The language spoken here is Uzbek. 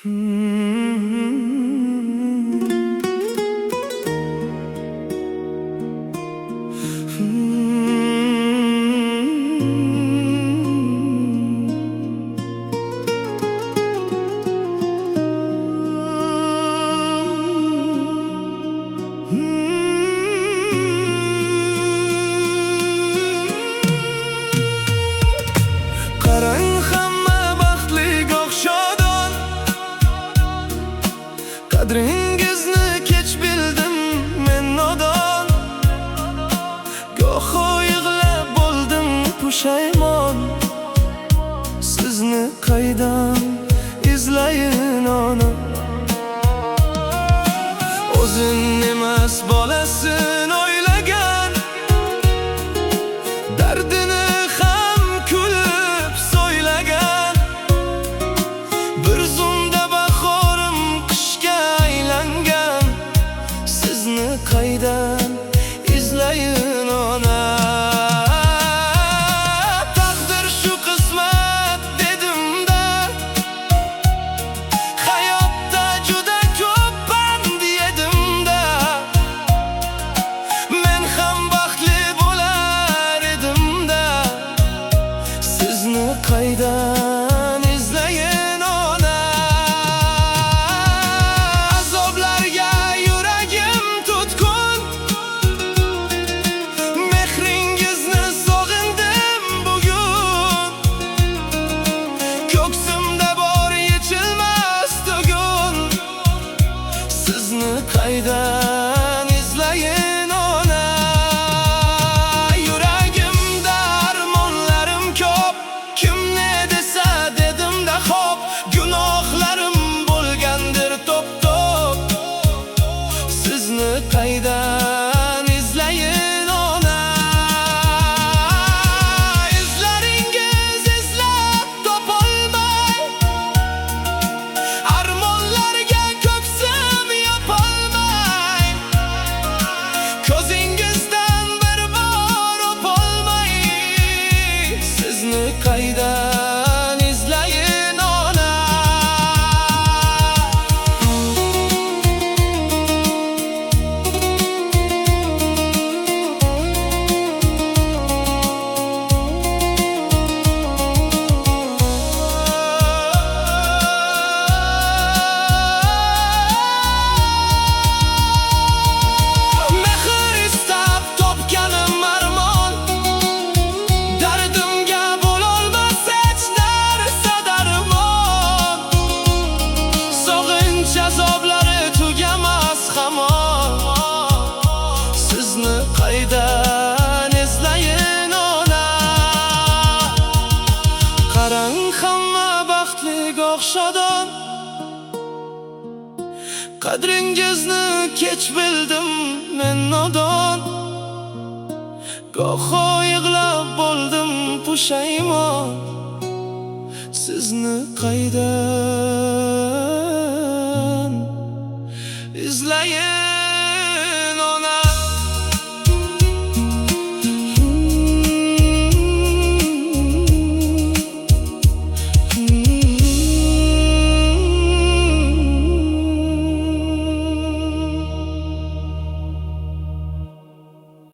Qarang, hamma baxtli o'xshodon. Qadringizni kech bildim men nodon. Go'yo yig'lab bo'ldim pushaymon. Sizni qaydan izlayin ona? O'zin emas bolasin o'ylagan, dardini ham kulib so'ylagan. Bir zumda bahorim qishga aylangan. Sizni qaydan izlayin ona? Taqdir shu qismat dedim-da, hayotda juda ko'p pand yedim-da. Men ham baxtli bo'lar edim-da. Sizni qaydan izlayin ona? Azoblarga yuragim tutqun, mehringizni sog'indim bugun. Ko'ksimda bor yechilmas tugun. Sizni qaydan izlayin ona? Yuragimda armonlarim ko'p, kim ne desa dedim-da xo'p. Gunohlarim bo'lgandir to'p-to'p. Sizni qaydan izlayin ona? Izlaringiz izlab topolmay, armonlarga ko'ksim yopolmay. Ko'zingizdan bir bor o'polmay. Sizni qaydan izlayin ona? Mehr istab topganim armon, dardimga bo'lolmas hech narsa darmon. Sog'inch azoblari tugamas hamon. Sizni qaydan izlayin ona? Qarang, hamma baxtli o'xshodon. Qadringizni kech bildim men nodon. Go'yo yig'lab bo'ldim pushaymon. Sizni qaydan